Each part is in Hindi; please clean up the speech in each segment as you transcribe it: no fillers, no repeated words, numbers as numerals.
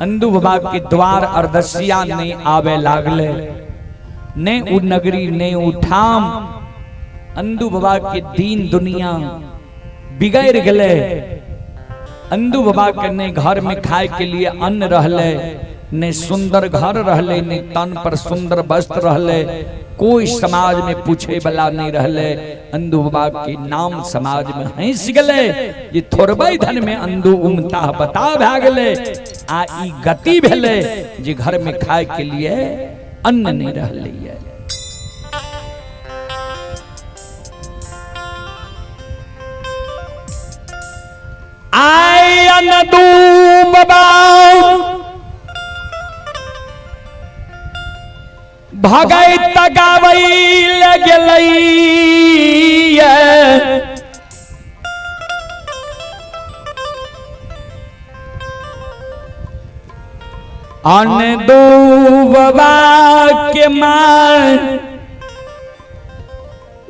अंदू बाबा के द्वार अर्धसिया ने आवे लागले, ने उ नगरी ने उठाम। अंदू बाबा के दीन दुनिया बिगड़ गले। अंदू बाबा के ने घर में खाए के लिए अन्न रहले, ने सुंदर घर रहले, ने तन पर सुंदर वस्त्र रहले, कोई समाज में पूछे वाला नहीं रहले। अंदू बाबा के नाम समाज में हंस गले। ये थोड़बई धन में अंदू उमता बता भा गले। आ ई गति भेले जे घर में खाए के लिए अन्न नहीं रहले। आय अंदू बाबा भगई तगावई लगलई। अंदू बाबा के मां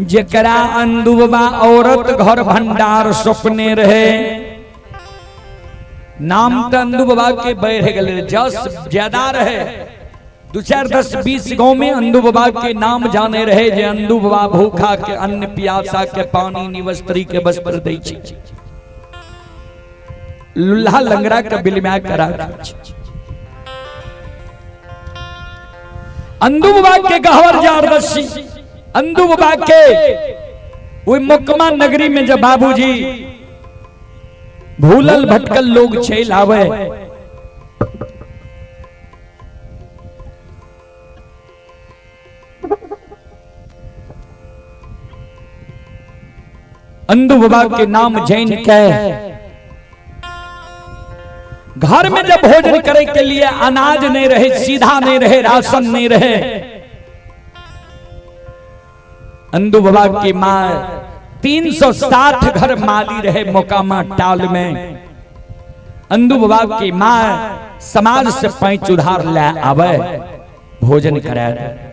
जकरा अंदू बाबा औरत घर भंडार सपने रहे। नाम तो अंदू बाबा के बढ़ गए, जस ज्यादा रहे। 2 4 10 20 गांव में अंदू बाबा के नाम जाने रहे। जे अंदू बाबा भूखा के अन्न प्यासा के पानी निवस्त्री के वस्त्र दै छी, लुल्हा लंगड़ा के बिलम्या करा। अंदू बाबा के गहवर जारदसी अंदू बाबा के वो मुकमा नगरी में जब बाबूजी भूलल भटकल लोग चल आवे, अंदू बाबा के नाम जैन के घर में जब भोजन करे के लिए अनाज नहीं रहे, सीधा नहीं रहे, राशन नहीं रहे। अंदू बाबा की मां 360 घर माली रहे मोकामा टाल में। अंदू बाबा की मां समाज से पैंच उधार ले आवे, भोजन कराए।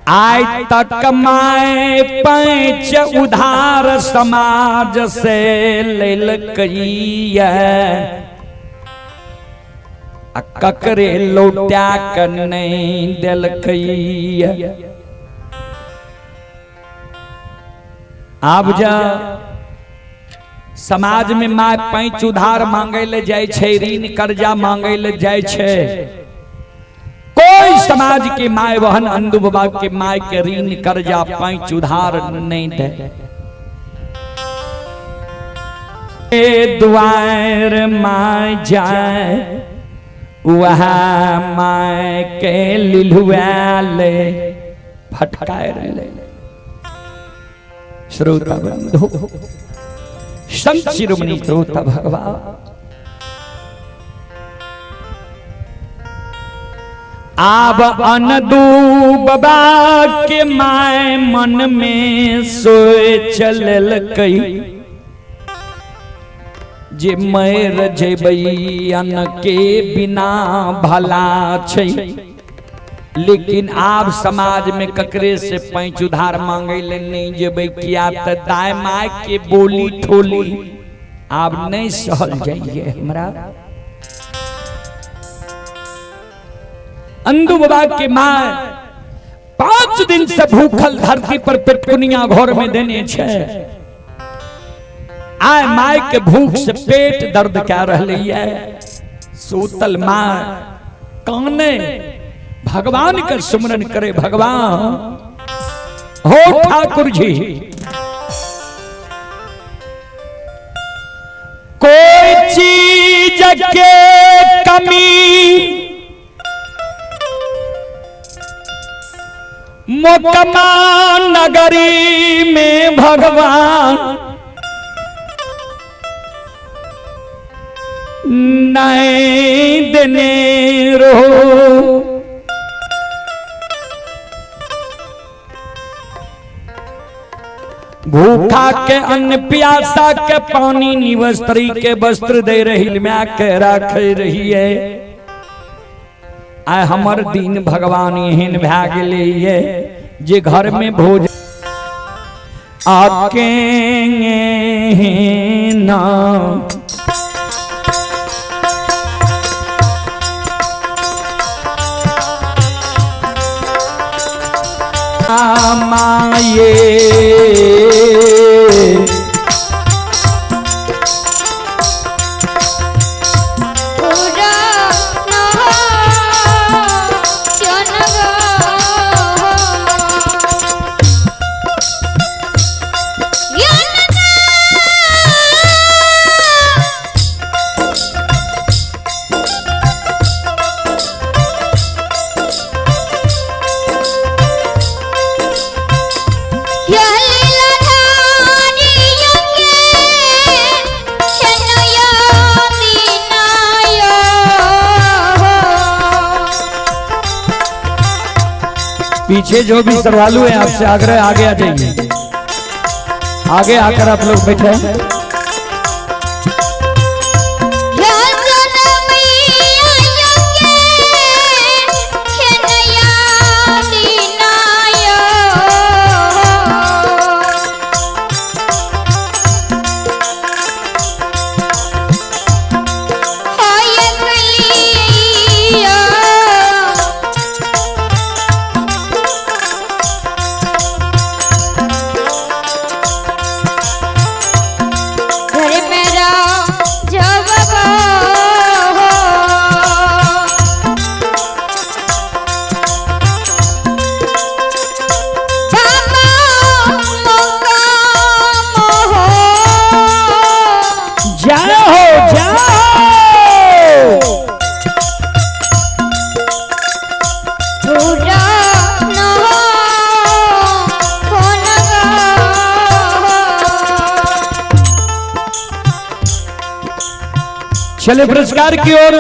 आज तक माए पैंच उधार समाज से लेलकैया, ककरे लौटा कर नहीं दिलकैया। आब जा समाज में माय पैंच उधार मांगे ले जाय छे, ऋण कर्जा मांगे ले जाय छे। कोई समाज के माय बहन अंदू बाबा के माय के ऋण कर्जा पैंच उधार नहीं दे। द्वार माय जाए वहाँ माय के लिलुआ ले फटकाए ले। श्रोता बंधु संत शिरोमणि श्रोता भगवान, आब अंदू बाबा के माय मन में सोए चलल कई, जे मर जेबई अन्न के बिना भला छै। लेकिन आप समाज में ककरे से पैंच उधार मांगे ले नहीं जेबे, किया त दाय माय के बोली ठोली आप नहीं सहल जाइए। हमरा अंदू बाबा के मां 5 दिन से भूखल धरती पर पेटकुनिया घर में देने छे। आय माय के भूख से पेट दर्द क्या रहले है। सूतल मां काने भगवान का सुमरन करे, भगवान हो ठाकुर जी कोई चीज के कमी मोकमा नगरी में भगवान नहीं देने रो। भूखा के अन्न प्यासा के पानी निवस्त्री के वस्त्र दे रही मैं के रख रही है। आय हमर दीन भगवान एहन भै गेलै जे घर में भोज आके ना माये। पीछे जो भी श्रद्धालु हैं आपसे आग्रह आगे आ जाइए, आगे आकर आप लोग बैठे। चले पुरस्कार की ओर।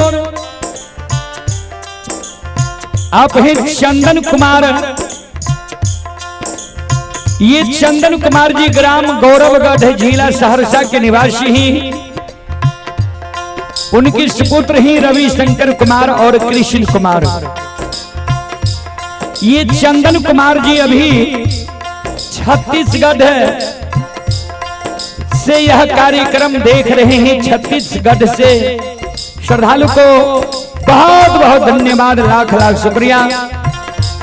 आप हैं चंदन कुमार। ये चंदन कुमार जी ग्राम गौरवगढ़ जिला सहरसा के निवासी ही, उनके सुपुत्र ही रविशंकर कुमार और कृष्ण कुमार। ये चंदन कुमार जी अभी छत्तीसगढ़ से यह कार्यक्रम देख रहे हैं। छत्तीसगढ़ से श्रद्धालु को बहुत बहुत धन्यवाद, लाख लाख शुक्रिया।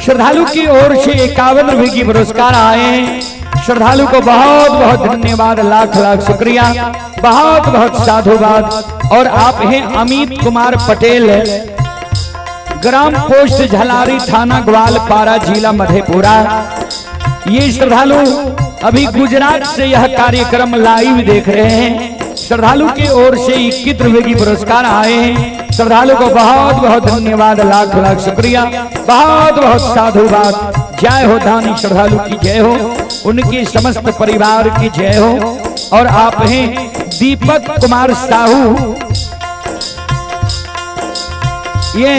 श्रद्धालु की ओर से 51 रुपए की पुरस्कार आए हैं। श्रद्धालु को बहुत बहुत धन्यवाद, लाख लाख शुक्रिया, बहुत बहुत साधुवाद। और आप हैं अमित कुमार पटेल, ग्राम पोस्ट झलारी, थाना ग्वालपारा, जिला मधेपुरा। ये श्रद्धालु अभी गुजरात से यह कार्यक्रम लाइव देख रहे हैं। श्रद्धालु की ओर से 21 रुपए की पुरस्कार आए हैं। श्रद्धालु को बहुत बहुत धन्यवाद, लाख लाख शुक्रिया, बहुत बहुत साधुवाद। जय हो दानी श्रद्धालु की जय हो, उनके समस्त परिवार की जय हो। और आप हैं दीपक कुमार साहू। ये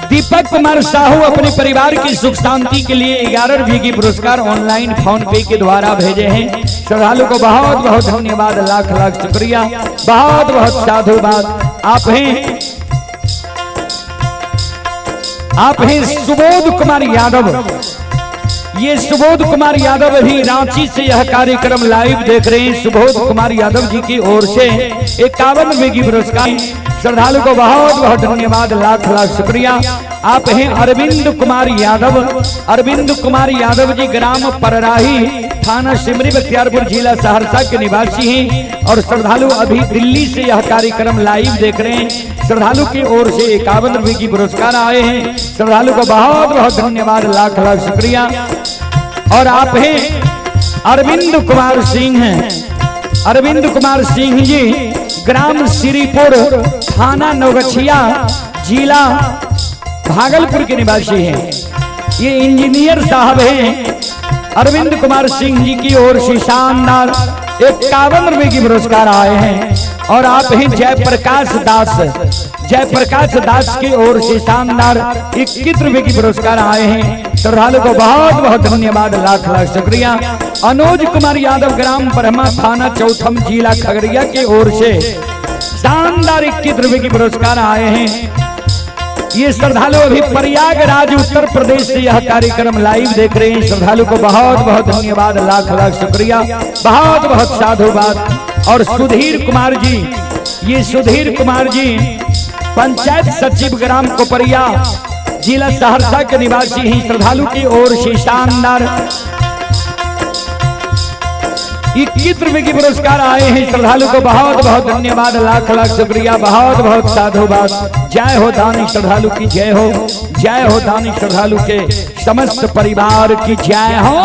दीपक कुमार साहू अपने परिवार की सुख शांति के लिए 11 रुपए की पुरस्कार ऑनलाइन फोन पे के द्वारा भेजे हैं। श्रद्धालु को बहुत बहुत धन्यवाद, लाख लाख शुक्रिया, बहुत बहुत साधुवाद। आप हैं सुबोध कुमार यादव। ये सुबोध कुमार यादव अभी रांची से यह कार्यक्रम लाइव देख रहे हैं। सुबोध कुमार यादव जी की ओर से 51 रुपए की पुरस्कार। श्रद्धालु को बहुत बहुत धन्यवाद, लाख लाख शुक्रिया। आप हैं अरविंद कुमार यादव। अरविंद कुमार यादव जी ग्राम परराही, थाना सिमरी, बख्तियारपुर, जिला सहरसा के निवासी हैं। और श्रद्धालु अभी दिल्ली से यह कार्यक्रम लाइव देख रहे हैं। श्रद्धालु की ओर से 51 रुपए की पुरस्कार आए हैं। श्रद्धालु को बहुत बहुत धन्यवाद, लाख लाख शुक्रिया। और आप हैं अरविंद कुमार सिंह। अरविंद कुमार सिंह जी ग्राम श्रीपुर, थाना नवगछिया, जिला भागलपुर के निवासी हैं। ये इंजीनियर साहब हैं। अरविंद कुमार सिंह जी की ओर से शानदार 51 रुपए की पुरस्कार आए हैं। और आप हैं जयप्रकाश दास। जयप्रकाश दास की ओर से शानदार 21 रुपए की पुरस्कार आए हैं। श्रद्धालु को बहुत बहुत धन्यवाद, लाख लाख शुक्रिया। अनुज कुमार यादव ग्राम ब्रह्मा, थाना चौथम, जिला खगड़िया की ओर से शानदार 21 रुपए की पुरस्कार आए हैं। ये श्रद्धालु अभी प्रयागराज उत्तर प्रदेश से यह कार्यक्रम लाइव देख रहे हैं। श्रद्धालु को बहुत बहुत धन्यवाद, लाख लाख शुक्रिया, बहुत बहुत साधुवाद। और सुधीर कुमार जी, ये सुधीर कुमार जी पंचायत सचिव ग्राम कोपरिया, जिला सहरसा के निवासी हैं। श्रद्धालु की ओर से शानदार 21 रुपए की पुरस्कार आए हैं श्रद्धालु को बहुत बहुत धन्यवाद, लाख लाख शुक्रिया, बहुत बहुत साधुवाद। जय हो दानी श्रद्धालु की जय हो, जय हो दानी श्रद्धालु के समस्त परिवार की जय हो।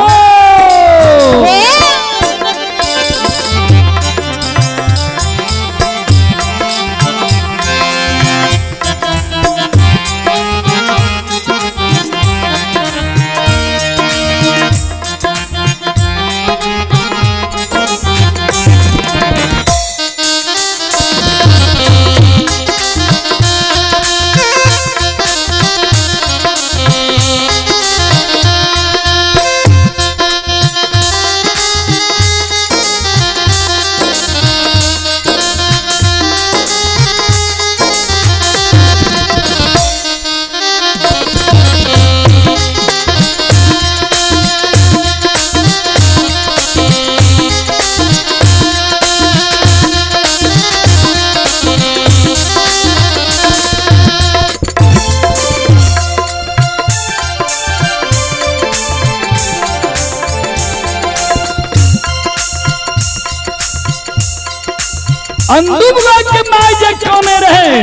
अंदुबुआ के माई जे कौने रहे,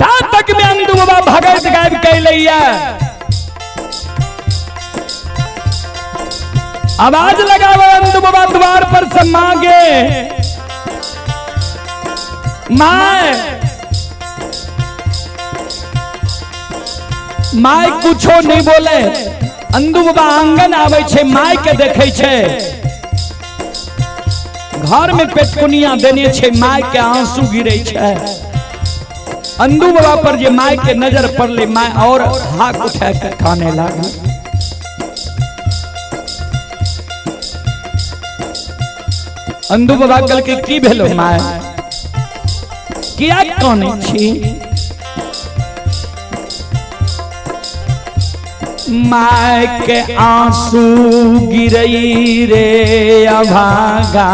ता तक में अंदुबुआ भगत गायब कैलैया। आवाज लगावे अंदुबुआ द्वार पर से मांगे, माय कुछो नहीं बोले। अंदुबुआ आंगन आवे छे, माय के देखे छे, घर में पेटकुनिया देने छे, माय के आंसू गिरे छे। अंदुबुआ पर जे माय के नजर पड़ले, माय और हाथ उठा के खाने लगा। अंदुबुआ कल के की भेलो माय, किया काने छी? माय के आंसू गिरई रे अभागा,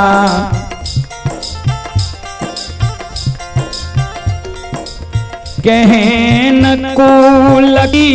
कहन को लगी